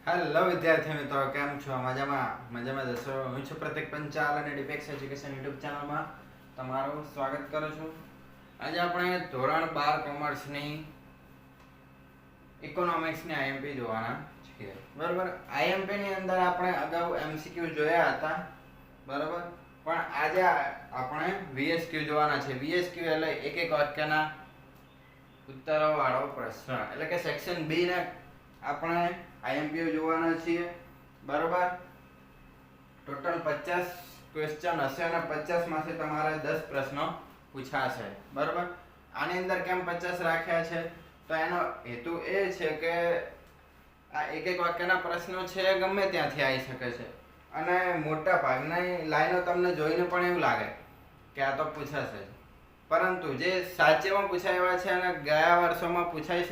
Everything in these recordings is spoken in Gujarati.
હેલો વિદ્યાર્થી મિત્રો, કેમ છો? મજામાં જશો. હું છું પ્રતિક પંચાલ અને ડિપેક્સ એજ્યુકેશન યુટ્યુબ ચેનલમાં તમારું સ્વાગત કરું છું. આજે આપણે ધોરણ 12 કોમર્સની ઇકોનોમિક્સની આઈએમપી જોવાના છીએ. બરાબર. આઈએમપી ની અંદર આપણે અગાઉ એમસીક્યુ જોયા હતા. બરાબર. પણ આજે આપણે વીએસક્યુ જોવાના છે. વીએસક્યુ એટલે એક એક વાક્યના ઉત્તરો વાળો પ્રશ્ન, એટલે કે સેક્શન બી ને આપણે આઈએમપી જોવાના છીએ. બરોબર. ટોટલ 50 ક્વેશ્ચન હશે અને 50 માંથી તમારે 10 પ્રશ્નો પૂછાશે. બરોબર. આની અંદર કેમ 50 રાખ્યા છે? તો એનો હેતુ એ છે કે આ એક એક વાક્યના પ્રશ્નો છે ગમે ત્યાંથી આવી શકે છે અને મોટા ભાગની લાઈનો તમને જોઈને પણ એવું લાગે કે આ તો પૂછાશે, પરંતુ જે સાચેમાં પૂછાયા છે અને ગયા વર્ષોમાં પૂછાઈ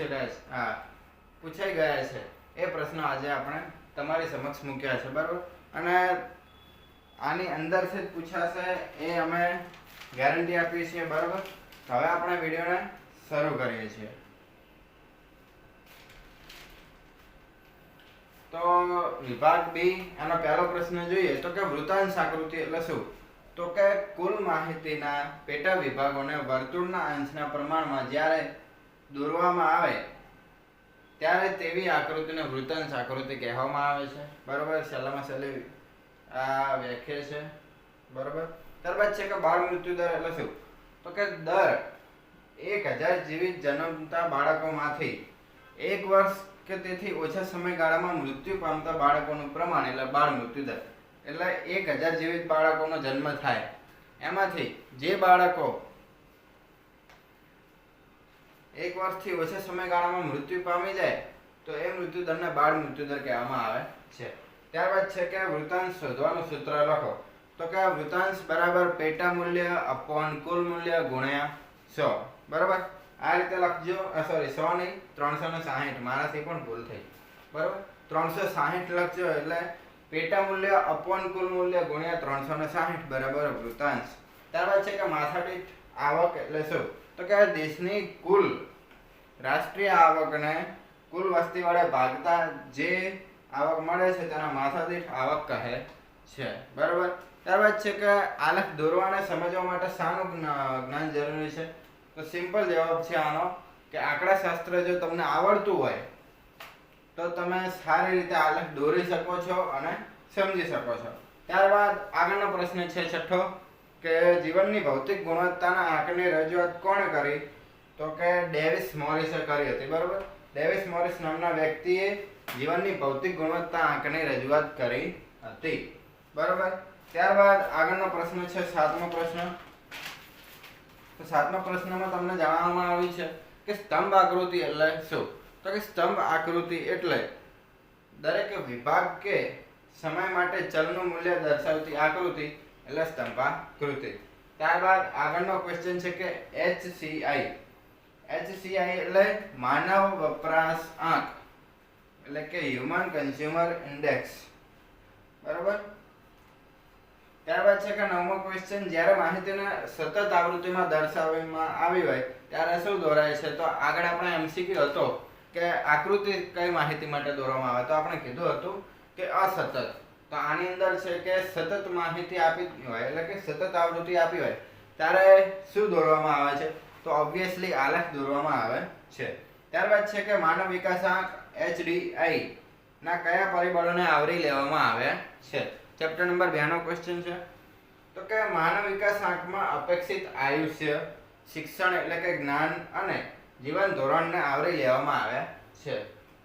ગયા છે એ પ્રશ્નો આજે આપણે તમારી સમક્ષ મૂક્યા છે. બરાબર. અને આની અંદરથી જ પૂછાશે એ અમે ગેરંટી આપીએ છીએ. બરાબર. હવે આપણે વિડીયોને શરૂ કરીએ છીએ. તો વિભાગ બી એનો પહેલો પ્રશ્ન જોઈએ તો કે વૃત્તાંશ આકૃતિ એટલે શું? તો કે કુલ માહિતીના પેટા વિભાગોને વર્તુળના અંશના પ્રમાણમાં જ્યારે દોરવામાં આવે ત્યારે તેવી આકૃતિને વૃત્તાંશ આકૃતિ કહેવામાં આવે છે. બરોબર. સહેલામાં સહેલી આ વ્યાખ્યા છે. બરોબર. ત્યારબાદ છે કે બાળ મૃત્યુ દર એટલે શું? તો કે દર 1000 જીવિત જન્મતા બાળકોમાંથી 1 વર્ષ કે તેથી ઓછા સમયગાળામાં મૃત્યુ પામતા બાળકોનું પ્રમાણ એટલે બાળ મૃત્યુ દર. એટલે 1000 જીવિત બાળકોનો જન્મ થાય એમાંથી જે બાળકો 1 વર્ષથી ઓછા સમયગાળામાં મૃત્યુ પામી જાય તો એ મૃત્યુદરને બાળ મૃત્યુદર કહેવામાં આવે છે. ત્યારબાદ છે કે વૃત્તાંશ શોધવાનું સૂત્ર લખો. તો કે વૃત્તાંશ બરાબર પેટા મૂલ્ય અપોન કુલ મૂલ્ય ગુણ્યા 100. બરાબર. આ રીતે લખજો. સોરી, 100 નહીં, 360. મારાથી પણ ભૂલ થઈ. બરાબર. 360 લખજો. એટલે પેટા મૂલ્ય અપોન કુલ મૂલ્ય ગુણ્યા 360 બરાબર વૃત્તાંશ. ત્યારબાદ છે કે માથાદીઠ આવક એટલે શું? તો કે દેશની કુલ રાષ્ટ્રીય આવકને કુલ વસ્તી વડે ભાગતા જે આવક મળે છે તેના માથાદીઠ આવક કહે છે. બરાબર. ત્યારબાદ છે કે આલેખ દોરવાને સમજવા માટે શાનું જ્ઞાન જરૂરી છે? તો સિમ્પલ જવાબ છે આનો કે આંકડા શાસ્ત્ર જો તમને આવડતું હોય તો તમે સારી રીતે આલેખ દોરી શકો છો અને સમજી શકો છો. ત્યારબાદ આગળનો પ્રશ્ન છે છઠ્ઠો કે જીવનની ભૌતિક ગુણવત્તાના આંકની રજૂઆત કોણે કરી? તો કે ડેવિસ મોરિસે કરી હતી. બરોબર. ડેવિસ મોરિસ નામના વ્યક્તિએ જીવનની ભૌતિક ગુણવત્તા આંકની રજૂઆત કરી હતી. બરોબર. ત્યારબાદ આગળનો પ્રશ્ન છે સાતમો પ્રશ્ન. તો સાતમા પ્રશ્નમાં તમને જણાવવામાં આવ્યું છે કે સ્તંભ આકૃતિ એટલે શું? તો કે સ્તંભ આકૃતિ એટલે દરેક વિભાગ કે સમય માટે ચલનું મૂલ્ય દર્શાવતી આકૃતિ એટલે સ્તંભાકૃતિ. ત્યારબાદ આગળનો ક્વેશ્ચન છે કે HCI. HCI એટલે માનવ વપરાશ આંક, એટલે કે હ્યુમન કન્ઝ્યુમર ઇન્ડેક્સ. બરાબર. ત્યારબાદ છે કે નવમો ક્વેશ્ચન જ્યારે માહિતીને સતત આવૃત્તિમાં દર્શાવવામાં આવી હોય ત્યારે શું દોરાય છે? તો આગળ આપણે એમસીક્યુ હતો કે આકૃતિ કઈ માહિતી માટે દોરવામાં આવે, તો આપણે કીધું હતું કે અસતત. તો આની અંદર છે કે સતત માહિતી આપી હોય એટલે કે સતત આવૃત્તિ આપી હોય ત્યારે શું દોરવામાં આવે છે? તો ઓબ્વિયસલી આલેખ દોરવામાં આવે છે. ત્યારબાદ છે કે માનવ વિકાસાંક HDI ના કયા પરિબળોને આવરી લેવામાં આવ્યા છે? ચેપ્ટર નંબર 2 નો ક્વેશ્ચન છે. તો કે માનવ વિકાસાંકમાં અપેક્ષિત આયુષ્ય, શિક્ષણ એટલે કે જ્ઞાન અને જીવન ધોરણને આવરી લેવામાં આવ્યા છે.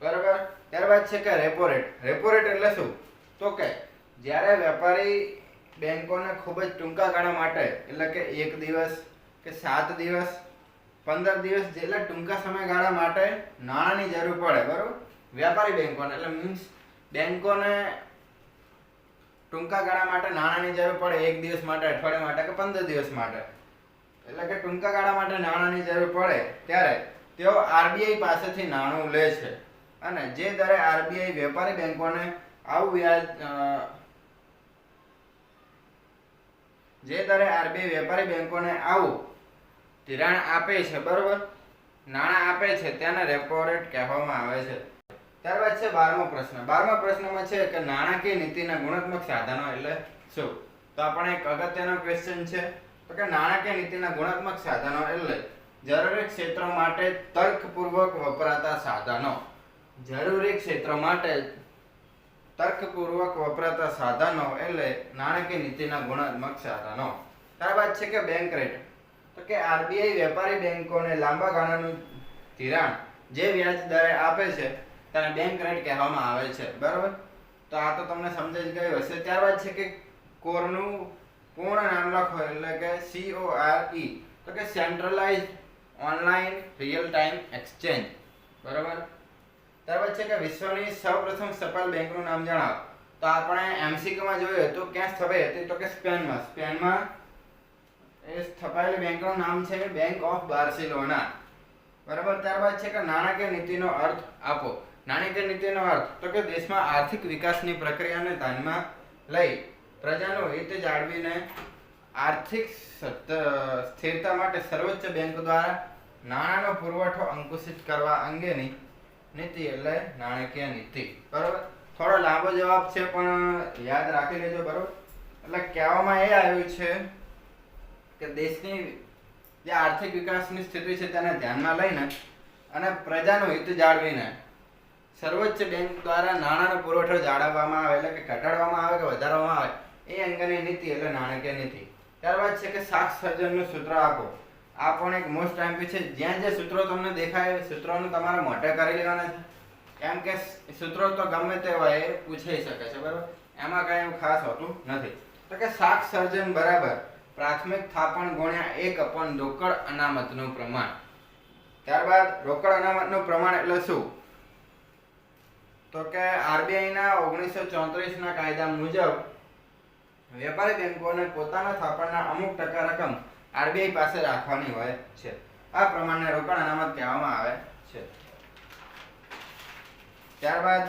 બરાબર. ત્યારબાદ છે કે રેપો રેટ. રેપો રેટ એટલે શું? તો કે જ્યારે વેપારી બેંકોને ખૂબ જ ટૂંકા ગાળા માટે એટલે કે 1 દિવસ કે 7 દિવસ 15 દિવસ જેટલા ટૂંકા સમયગાળા માટે નાણાંની જરૂર પડે. બરાબર. વેપારી બેંકોને એટલે મીન્સ બેંકોને ટૂંકા ગાળા માટે નાણાંની જરૂર પડે 1 દિવસ માટે, અઠવાડિયા માટે કે 15 દિવસ માટે, એટલે કે ટૂંકા ગાળા માટે નાણાંની જરૂર પડે ત્યારે તેઓ આરબીઆઈ પાસેથી નાણું લે છે અને જે દરે આરબીઆઈ વેપારી બેંકોને આવું વ્યાજ ધિરાણ આપે છે, બરોબર, નાણાં આપે છે, તેને રેપો રેટ કહેવામાં આવે છે. ત્યારબાદ છે 12મો પ્રશ્ન. 12મા પ્રશ્નમાં છે કે નાણાકીય નીતિના ગુણાત્મક સાધનો એટલે શું? તો આપણે એક અગત્યનો ક્વેશ્ચન છે. તો કે નાણાકીય નીતિના ગુણાત્મક સાધનો એટલે જરૂરી ક્ષેત્રો માટે તર્કપૂર્વક વપરાતા સાધનો. જરૂરી ક્ષેત્રો માટે તર્કપૂર્વક વપરાતા સાધનો એટલે નાણાકીય નીતિના ગુણાત્મક સાધનો. ત્યારબાદ છે કે બેંક રેટ. તો કે આરબીઆઈ વેપારી બેંકોને લાંબા ગાળાનું ધિરાણ જે વ્યાજ દરે આપે છે તેને બેંક રેટ કહેવામાં આવે છે. બરાબર, તો આ તો તમને સમજાઈ ગયું હશે. ત્યારબાદ છે કે કોરનું પૂર્ણ નામ લખો એટલે કે CORE. તો કે centralised online real time exchange. બરાબર. ત્યારબાદ છે કે વિશ્વની સૌપ્રથમ ટપાલ બેંકનું નામ જણાવો. તો આપણે MCQ માં જોયું હતું ક્યાં સ્થપાઈ હતી, તો કે સ્પેનમાં એ સ્થપાયેલી બેંકનું નામ છે બેંક ઓફ બાર્સિલોના. બરાબર. ત્યારબાદ છે કે નાણાકીય નીતિનો અર્થ આપો. નાણાકીય નીતિનો અર્થ તો કે દેશમાં આર્થિક વિકાસની પ્રક્રિયાને ધ્યાનમાં લઈ પ્રજાનું હિત જાળવીને આર્થિક સ્થિરતા માટે સર્વોચ્ચ બેંક દ્વારા નાણાંનો પુરવઠો અંકુશિત કરવા અંગેની નીતિ એટલે નાણાકીય નીતિ. બરાબર. થોડો લાંબો જવાબ છે પણ યાદ રાખી લેજો. બરાબર. એટલે કહેવામાં એ આવ્યું છે કે દેશની જે આર્થિક વિકાસની સ્થિતિ છે તેને ધ્યાનમાં લઈને અને પ્રજાનું હિત જાળવીને સર્વોચ્ચ બેંક દ્વારા નાણાંનો પુરવઠો જાળવવામાં આવે એટલે કે ઘટાડવામાં આવે કે વધારવામાં આવે એ અંગેની નીતિ એટલે નાણાકીય નીતિ. ત્યારબાદ છે કે શાખ સર્જનનું સૂત્ર આપો. આ પણ એક મોસ્ટ આઈમ્પી છે. જ્યાં જે સૂત્રો તમને દેખાય સૂત્રોનું તમારે મોઢે કરી લેવાના છે. કેમ કે સૂત્રો તો ગમે તે હોય એ પૂછાઈ શકે છે. બરાબર. એમાં કઈ એવું ખાસ હોતું નથી. તો કે શાખ સર્જન બરાબર પ્રાથમિક થાપણ ગુણ્યા 1 રોકડ અનામતનું પ્રમાણ. ત્યારબાદ રોકડ અનામતનું પ્રમાણ એટલે શું? તો કે આરબીઆઈ ના 1934 ના કાયદા મુજબ વેપારી બેંકોને પોતાના થાપણના અમુક ટકા રકમ આરબીઆઈ પાસે રાખવાની હોય છે. આ પ્રમાણને રોકડ અનામત કહેવામાં આવે છે. ત્યારબાદ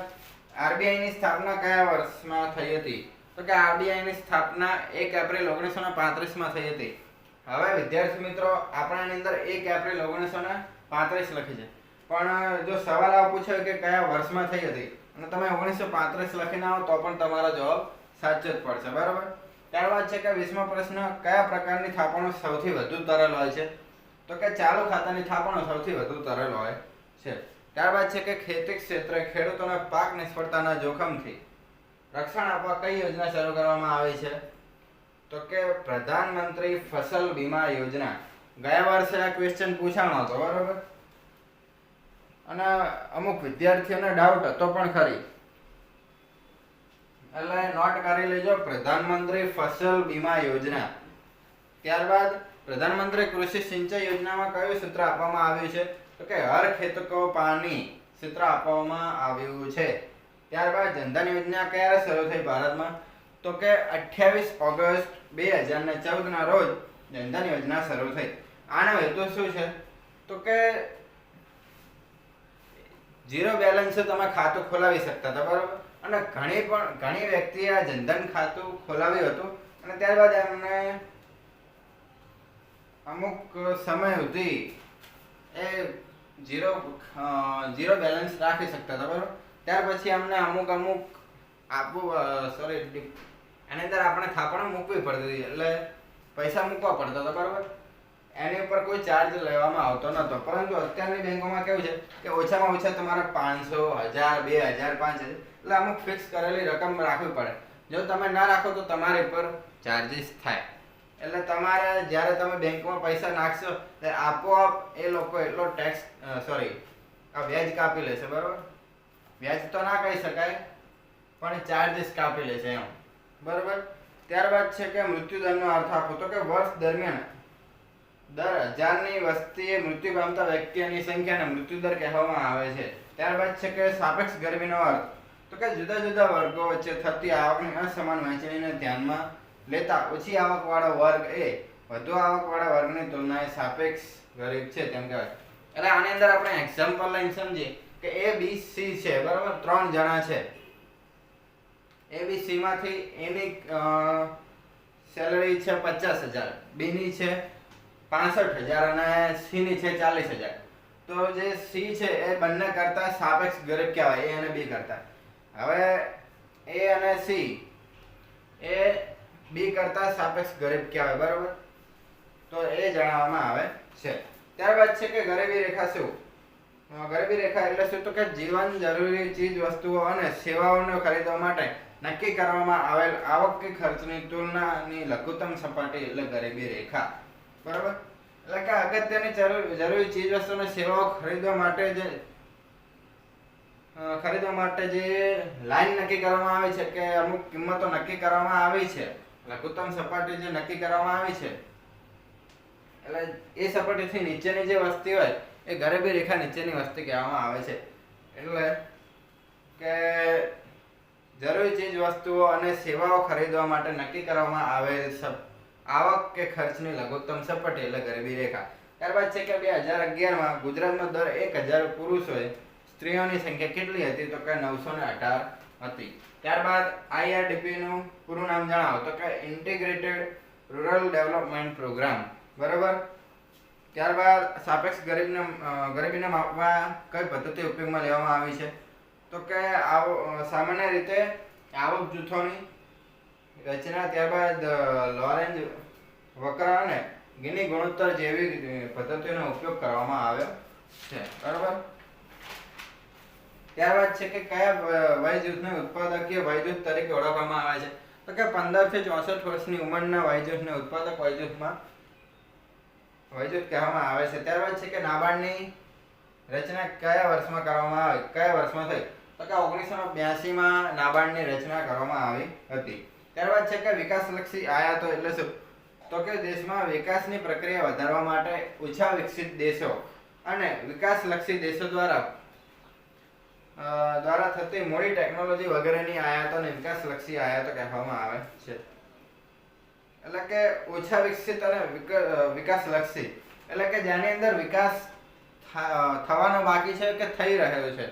આરબીઆઈ ની સ્થાપના કયા વર્ષમાં થઈ હતી? તો કે આરબીઆઈ ની સ્થાપના 1 એપ્રિલ 1935 માં થઈ હતી. હવે વિદ્યાર્થી મિત્રો આપણાની અંદર 1 એપ્રિલ 1935 લખી છે, પણ જો સવાલ આવો પૂછ્યો કે કયા વર્ષમાં થઈ હતી અને તમે 1935 લખીને આવો તો પણ તમારો જવાબ સાચો જ પડશે. બરાબર. ત્યારબાદ છે કે 20મો પ્રશ્ન કયા પ્રકારની થાપણો સૌથી વધુ તરલ હોય છે? તો કે ચાલુ ખાતાની થાપણો સૌથી વધુ તરલ હોય છે. ત્યારબાદ છે કે ખેતી ક્ષેત્રે ખેડૂતોને પાક નિષ્ફળતાના જોખમથી રક્ષણ આપવા કઈ યોજના શરૂ કરવામાં આવી છે? તો કે પ્રધાનમંત્રી ફસલ બીમા યોજના. ગયા વર્ષે આ ક્વેશ્ચન પૂછાણો હતો. બરાબર. અને અમુક વિદ્યાર્થીઓને ડાઉટ હતો પણ ખરી, એટલે નોટ કરી લેજો પ્રધાનમંત્રી ફસલ બીમા યોજના. ત્યારબાદ પ્રધાનમંત્રી કૃષિ સિંચાઈ યોજનામાં કયું સૂત્ર આપવામાં આવ્યું છે? તો કે હર ખેત કો પાણી સૂત્ર આપવામાં આવ્યું છે. ત્યારબાદ જનધન યોજના ક્યારે શરૂ થઈ ભારતમાં? તો કે 28 ઓગસ્ટ 2014 ના રોજ જનધન યોજના શરૂ થઈ. આનો હેતુ શું છે? તો કે ઝીરો બેલેન્સ તમે ખાતું ખોલાવી શકતા હતા. બરાબર. અને ઘણી વ્યક્તિએ આ જનધન ખાતું ખોલાવ્યું હતું અને ત્યારબાદ એમને અમુક સમય સુધી એ ઝીરો બેલેન્સ રાખી શકતા હતા. બરાબર. ત્યાર પછી અમને અમુક આપવું એની અંદર આપણે થાપણો મૂકવી પડતી હતી, એટલે પૈસા મૂકવા પડતા હતા. બરાબર. એની ઉપર કોઈ ચાર્જ લેવામાં આવતો નહોતો. પરંતુ અત્યારની બેંકોમાં કેવું છે કે ઓછામાં ઓછા તમારે 500, 1000, 2000, 5000 એટલે અમુક ફિક્સ કરેલી રકમ રાખવી પડે. જો તમે ના રાખો તો તમારી ઉપર ચાર્જીસ થાય. એટલે તમારે જ્યારે તમે બેંકમાં પૈસા નાખશો ત્યારે આપોઆપ એ લોકો એટલો ટેક્સ વ્યાજ કાપી લેશે. બરાબર. વ્યાજ તો ના કહી શકાય પણ ચાર્જીસ કાપી લેશે એમ. બરાબર. ત્યારબાદ છે કે મૃત્યુદરનો અર્થ આપો. તો કે વર્ષ દરમિયાન દર 1000 ની વસ્તીએ મૃત્યુ પામતા વ્યક્તિઓની સંખ્યાને મૃત્યુદર કહેવામાં આવે છે. ત્યારબાદ છે કે સાપેક્ષ ગરીબીનો અર્થ. તો કે જુદા જુદા વર્ગો વચ્ચે થતી આવકની અસમાન વહેંચણીને ધ્યાનમાં લેતા ઓછી આવકવાળો વર્ગ એ વધુ આવકવાળા વર્ગની તુલનાએ સાપેક્ષ ગરીબ છે તેમ કહેવાય. એટલે આની અંદર આપણે એક્ઝામ્પલ લઈને સમજીએ કે A, B, C છે. બરાબર. 3 જણા છે. A, B, C માંથી A ની સેલરી છે 50000, B ની છે 65000 અને C ની છે 40000. તો જે સી છે એ બંને કરતા સાપેક્ષ ગરીબ કહેવાય, એ અને બી કરતા. હવે એ અને સી એ બી કરતા સાપેક્ષ ગરીબ કહેવાય, બરોબર. તો એ જણાવવામાં આવે છે. ત્યારબાદ છે કે ગરીબી રેખા શું? ગરીબી રેખા એટલે શું? તો કે જીવન જરૂરી ચીજ વસ્તુઓ અને સેવાઓને ખરીદવા માટે નક્કી કરવામાં આવેલ આવક કે ખર્ચની તુલનાની લઘુત્તમ સપાટી એટલે ગરીબી રેખા, બરાબર. એટલે કે અગત્યની જરૂરી ચીજ વસ્તુઓ અને સેવાઓ ખરીદવા માટે જે લાઈન નક્કી કરવામાં આવી છે કે અમુક કિંમતો નક્કી કરવામાં આવી છે, લઘુત્તમ સપાટી જે નક્કી કરવામાં આવી છે, એટલે એ સપાટીથી નીચેની જે વસ્તી હોય એ ગરીબી રેખા નીચેની વસ્તી કહેવામાં આવે છે. એટલે કે જરૂરી ચીજ વસ્તુઓ અને સેવાઓ ખરીદવા માટે નક્કી કરવામાં આવેલ આવક કે ખર્ચની લઘુત્તમ સપાટી એટલે ગરીબી રેખા. ત્યારબાદ છે કે 2011માં ગુજરાતમાં દર 1000 પુરુષોએ સ્ત્રીઓની સંખ્યા કેટલી હતી? તો કે 918 હતી. ત્યારબાદ આઈઆરડીપી નું પૂરું નામ જણાવો. તો કે ઇન્ટિગ્રેટેડ રૂરલ ડેવલપમેન્ટ પ્રોગ્રામ, બરાબર. ત્યારબાદ સાપેક્ષ ગરીબીને માપવા કઈ પદ્ધતિ ઉપયોગમાં લેવામાં આવી છે? તો કે સામાન્ય રીતે આવક જૂથોની રચના, ત્યારબાદ લોરેન્જ વક્ર અને ગિની ગુણોત્તર જેવી પદ્ધતિઓનો ઉપયોગ કરવામાં આવ્યો છે, બરાબર. ત્યારબાદ છે કે કયા વય જૂથને ઉત્પાદકીય વય જૂથ તરીકે ઓળખવામાં આવે છે? તો કે 15 થી 64 વર્ષની ઉંમરના વય જૂથને ઉત્પાદક વય જૂથ કહેવામાં આવે છે. ત્યારબાદ છે કે નાબાર્ડની રચના કયા વર્ષમાં કરવામાં આવી? કયા વર્ષમાં થઈ? તો કે 1982માં નાબાર્ડની રચના કરવામાં આવી હતી. ત્યારબાદ છે કે વિકાસલક્ષી આયાતો એટલે શું? તો કે દેશમાં વિકાસની પ્રક્રિયા વધારવા માટે ઓછા વિકસિત દેશો અને વિકાસલક્ષી દેશો દ્વારા થતી મોડી ટેકનોલોજી વગેરેની આયાતોને વિકાસલક્ષી આયાતો કહેવામાં આવે છે. એટલે કે ઓછા વિકસિત અને વિકાસલક્ષી એટલે કે જેની અંદર વિકાસ થવાનો બાકી છે કે થઈ રહ્યો છે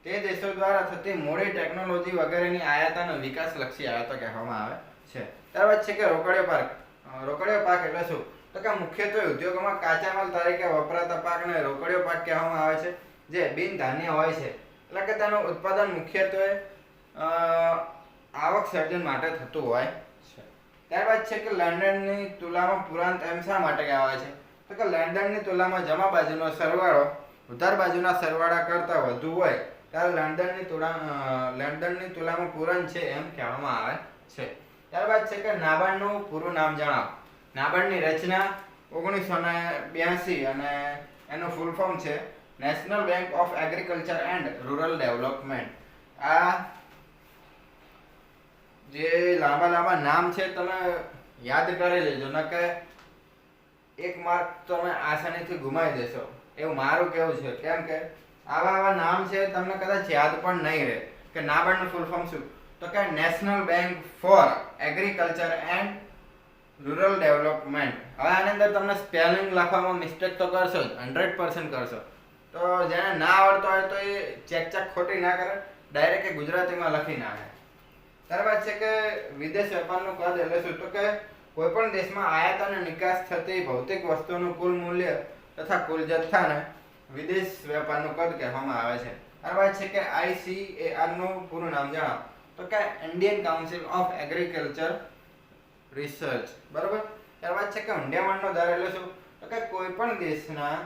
તે દેશો દ્વારા થતી મોડી ટેકનોલોજી વગેરેની આયાતોને વિકાસલક્ષી આયાતો કહેવામાં આવે છે. ત્યારબાદ છે કે રોકડિયો પાક એટલે શું? તો કે મુખ્યત્વે ઉદ્યોગોમાં કાચા માલ તરીકે વપરાતા પાકને રોકડિયો પાક કહેવામાં આવે છે, જે બિન ધાન્ય હોય છે. એટલે કે તેનું ઉત્પાદન મુખ્યત્વે આવક સર્જન માટે થતું હોય છે. ત્યારબાદ છે કે લંડનની તુલનામાં પુરાંત એમ શા માટે કહેવાય છે? તો કે લંડનની તુલનામાં જમા બાજુનો સરવાળો ઉધાર બાજુના સરવાળા કરતાં વધુ હોય ત્યારે લંડનની તુલનામાં પુરાંત છે એમ કહેવામાં આવે છે. ત્યારબાદ છે કે નાબાર્ડનું પૂરું નામ જણાવો. નાબાર્ડની રચના 1982 અને એનું ફૂલ ફોર્મ છે national bank of agriculture and rural development. આ જે લાંબા નામ છે તમે યાદ કરી લેજો, નકે એક માર્ક તમે આસાનીથી ગુમાવી દેશો એવું મારું કેવું છે. કેમ કે આવા નામ છે તમને કદાચ યાદ પણ નહીં રહે કે નાબાર્ડનું ફૂલ ફોર્મ શું? તો કે national bank four agriculture and rural development. હવે આની અંદર તમને સ્પેલિંગ લખવામાં મિસ્ટેક તો કરશો જ, 100% કરશો. તો જેને ના આવડતો હોય તો એ ચેક ખોટી ના કરે, ડાયરેક્ટ ગુજરાતીમાં લખી નાખે. ત્યારબાદ છે કે વિદેશ વેપારનું કદ એટલે શું? તો કે કોઈ પણ દેશમાં આયાત અને નિકાસ થતી ભૌતિક વસ્તુઓનું કુલ મૂલ્ય તથા કુલ જથ્થાને વિદેશ વેપારનું કદ કહેવામાં આવે છે. ત્યારબાદ છે કે ICAR નું પૂરું નામ જણાવો. તો કે Indian council of agriculture research, બરોબર. ત્યારબાદ છે કે હુંડિયામણનો દર એટલે શું? તો કે કોઈ પણ દેશના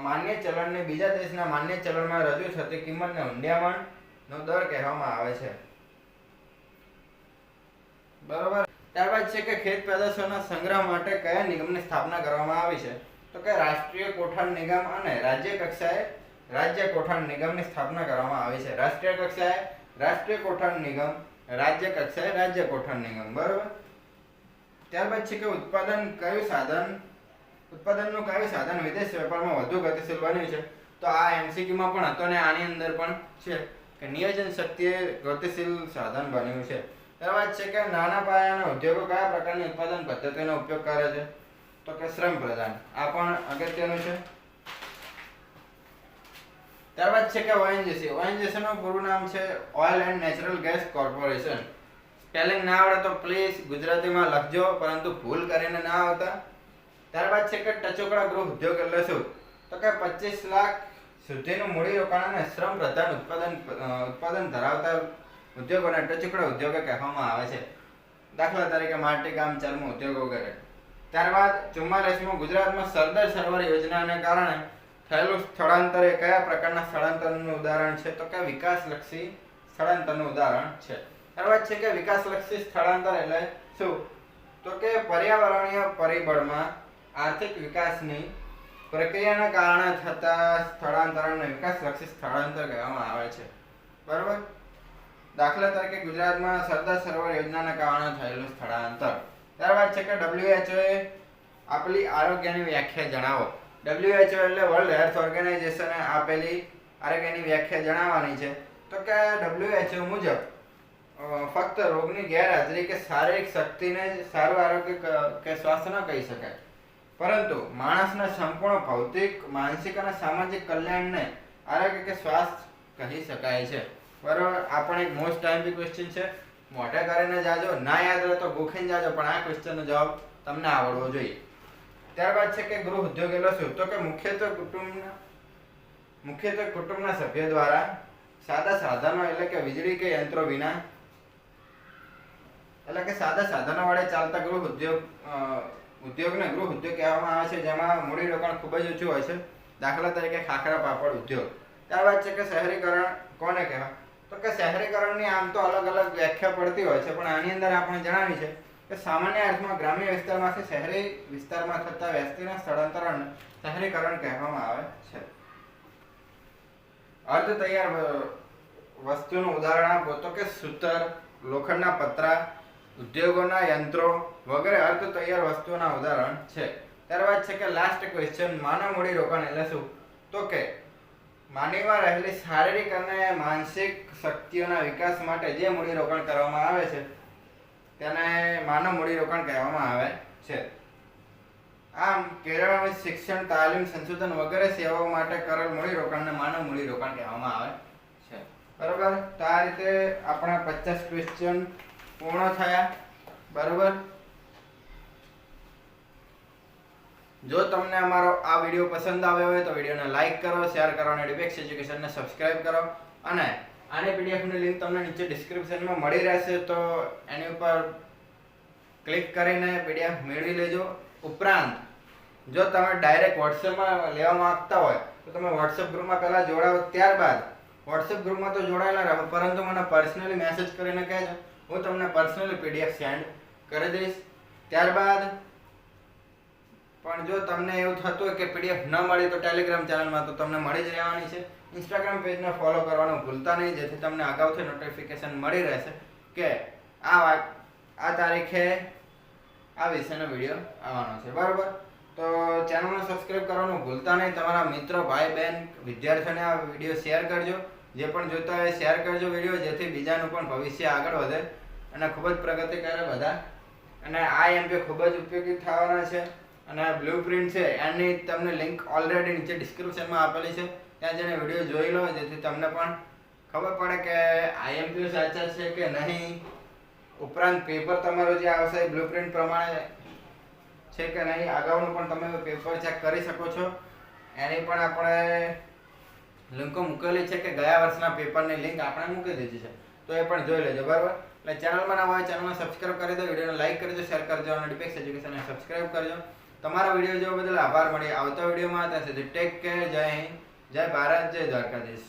માન્ય ચલણને બીજા દેશના માન્ય ચલણમાં રજૂ થતી કિંમતને હુંડિયામણનો દર કહેવામાં આવે છે, બરોબર. ત્યારબાદ છે કે ખેત પેદાશોના સંગ્રહ માટે કયા નિગમની સ્થાપના કરવામાં આવી છે? તો કે રાષ્ટ્રીય કોઠાર નિગમ અને રાજ્ય કક્ષાએ રાજ્ય કોઠાર નિગમની સ્થાપના કરવામાં આવી છે. રાષ્ટ્રીય કક્ષાએ રાષ્ટ્રીય કોઠાર નિગમ, રાજ્ય કક્ષાએ રાજ્ય કોઠાર નિગમ, બરોબર. ત્યારબાદ છે કે ઉત્પાદનનું કયું સાધન વિદેશ વેપારમાં વધુ ગતિશીલ બન્યું છે? તો આ MCQ માં પણ હતો ને આની અંદર પણ છે કે નિયોજન શક્તિએ ગતિશીલ સાધન બન્યું છે. ત્યારબાદ છે કે નાના પાયાના ઉદ્યોગો કયા પ્રકારની ઉત્પાદન પદ્ધતિનો ઉપયોગ કરે છે? તો કે શ્રમ પ્રધાન. આ પણ અગત્યનું છે. ત્યારબાદ છે કે ONGC નું પૂરું નામ છે oil and natural gas corporation. Spelling ના આવડે તો પ્લીઝ ગુજરાતીમાં લખજો, પરંતુ ભૂલ કરીને ના આવતા. ત્યારબાદ છે કે ટચુકડા ગૃહ ઉદ્યોગ એટલે શું? તો કે 25 લાખ સુધીનું મૂડી રોકાણ અને શ્રમ પ્રધાન ઉત્પાદન ધરાવતા ઉદ્યોગોને ટચુકડા ઉદ્યોગો કહેવામાં આવે છે. દાખલા તરીકે માટીકામ, ચર્મ ઉદ્યોગ વગેરે. ત્યારબાદ 44મો, ગુજરાતમાં સરદાર સરોવર યોજનાને કારણે થયેલું સ્થળાંતર એ કયા પ્રકારના સ્થળાંતરનું ઉદાહરણ છે? તો કે વિકાસલક્ષી સ્થળાંતરનું ઉદાહરણ છે. ત્યારબાદ છે કે વિકાસલક્ષી સ્થળાંતર એટલે શું? તો કે પર્યાવરણીય પરિબળમાં આર્થિક વિકાસની પ્રક્રિયાના કારણે થતા સ્થળાંતરને વિકાસલક્ષી સ્થળાંતર કહેવામાં આવે છે. બરાબર. દાખલા તરીકે ગુજરાતમાં સરદાર સરોવર યોજનાના કારણે થયેલું સ્થળાંતર. ત્યારબાદ છે કે WHO એ આપેલી આરોગ્યની વ્યાખ્યા જણાવો. WHO એટલે વર્લ્ડ હેલ્થ ઓર્ગેનાઇઝેશને આપેલી આરોગ્યની વ્યાખ્યા જણાવવાની છે. તો કે WHO મુજબ ફક્ત રોગની ગેરહાજરી કે શારીરિક શક્તિને જ સારું આરોગ્ય કે સ્વાસ્થ્ય ન કહી શકાય, પરંતુ માણસના સંપૂર્ણ ભૌતિક, માનસિક અને સામાજિક કલ્યાણને આરોગ્ય કે સ્વાસ્થ્ય કહી શકાય છે. બરાબર. આ પણ એક મોસ્ટ ટાઈમથી ક્વેશ્ચન છે. મોઢે કરીને જાજો, ના યાદ રહે તો ગોખીને જાજો, પણ આ ક્વેશ્ચનનો જવાબ તમને આવડવો જોઈએ. ત્યારબાદ છે કે ગૃહ ઉદ્યોગ એટલે શું? તો કે મુખ્યત્વે કુટુંબના સભ્ય દ્વારા સાદા સાધનો એટલે કે વીજળી કે યંત્રો વિના એટલે કે સાદા સાધનો વડે ચાલતા ઉદ્યોગને ગૃહ ઉદ્યોગ કહેવામાં આવે છે, જેમાં મૂડી રોકાણ ખૂબ જ ઓછું હોય છે. દાખલા તરીકે ખાખરા પાપડ ઉદ્યોગ. ત્યારબાદ છે કે શહેરીકરણ કોને કહેવાય? તો કે શહેરીકરણની આમ તો અલગ અલગ વ્યાખ્યા પડતી હોય છે, પણ આની અંદર આપણે જણાવી છે કે સામાન્ય અર્થમાં ગ્રામ્ય વિસ્તારમાંથી શહેરી વિસ્તારમાં થતા વસ્તીના સ્થળાંતરને શહેરીકરણ કહેવામાં આવે છે. અર્ધ તૈયાર વસ્તુનું ઉદાહરણ આપો. તો કે સૂતર, લોખંડના પતરા, ઉદ્યોગોના યંત્રો વગેરે અર્ધ તૈયાર વસ્તુઓના ઉદાહરણ છે. ત્યારબાદ છે કે લાસ્ટ ક્વેશ્ચન, માનવ મૂડી રોકાણ એટલે શું? તો કે માનવીમાં રહેલી શારીરિક અને માનસિક શક્તિઓના વિકાસ માટે જે મૂડી રોકાણ કરવામાં આવે છે તેને માનવ મૂડી રોકાણ કહેવામાં આવે છે. આમ કેળવણી, શિક્ષણ, તાલીમ, સંશોધન વગેરે સેવાઓ માટે કરેલ મૂડી રોકાણને માનવ મૂડી રોકાણ કહેવામાં આવે છે. બરાબર. તો આ રીતે આપણા 50 ક્વેશ્ચન પૂર્ણ થયા. બરાબર. જો તમને અમારો આ વિડીયો પસંદ આવ્યો હોય તો વિડીયોને લાઈક કરો, શેર કરો અને ડિબેક્સ એજ્યુકેશનને સબસ્ક્રાઇબ કરો. અને આની પીડીએફની લિંક તમને નીચે ડિસ્ક્રિપ્શનમાં મળી રહેશે, તો એની ઉપર ક્લિક કરીને પીડીએફ મેળવી લેજો. ઉપરાંત જો તમે ડાયરેક્ટ વોટ્સએપમાં લેવા માંગતા હોય તો તમે વોટ્સએપ ગ્રુપમાં પહેલાં જોડાવો. ત્યારબાદ વોટ્સએપ ગ્રુપમાં તો જોડાયેલા રહો, પરંતુ મને પર્સનલી મેસેજ કરીને કહેજો, હું તમને પર્સનલી પીડીએફ સેન્ડ કરી દઈશ. ત્યારબાદ પણ જો તમને એવું થતું હોય કે પીડીએફ ન મળી તો ટેલિગ્રામ ચેનલમાં તો તમને મળી જ રહેવાની છે. ઇન્સ્ટાગ્રામ પેજને ફોલો કરવાનું ભૂલતા નહીં, જેથી તમને અગાઉથી નોટિફિકેશન મળી રહેશે કે આ તારીખે આ વિષયનો વિડીયો આવવાનો છે. બરાબર. તો ચેનલને સબસ્ક્રાઇબ કરવાનું ભૂલતા નહીં. તમારા મિત્રો, ભાઈ, બહેન, વિદ્યાર્થીઓને આ વિડીયો શેર કરજો. જે પણ જોતા હોય શેર કરજો વિડીયો, જેથી બીજાનું પણ ભવિષ્ય આગળ વધે અને ખૂબ જ પ્રગતિ કરે બધા. અને આ એમપી ખૂબ જ ઉપયોગી થવાના છે. અને બ્લુપ્રિન્ટ છે એની તમને લિંક ઓલરેડી નીચે ડિસ્ક્રિપ્શનમાં આપેલી છે, ત્યાં જઈને વિડીયો જોઈ લો, જેથી તમને પણ ખબર પડે કે આઈએમપી સાચા છે કે નહીં. ઉપરાંત પેપર તમારો જે આવશે એ બ્લુપ્રિન્ટ પ્રમાણે છે કે નહીં, અગાઉનું પણ તમે પેપર ચેક કરી શકો છો. એની પણ આપણે લિંકો મૂકેલી છે કે ગયા વર્ષના પેપરની લિંક આપણે મૂકી દીધી છે, તો એ પણ જોઈ લેજો. બરાબર. એટલે ચેનલમાં ના હોય ચેનલને સબસ્ક્રાઇબ કરી દો, વિડીયોને લાઈક કરજો, શેર કરજો અને ડિબેક્સ એજ્યુકેશનને સબસ્ક્રાઇબ કરજો. તમારા વિડીયો જોવા બદલ આભાર. મળીએ આવતા વિડીયોમાં. ત્યાં સુધી ટેક કેર. જય હિન્દ, જય ભારત, જય દ્વારકાધીશ.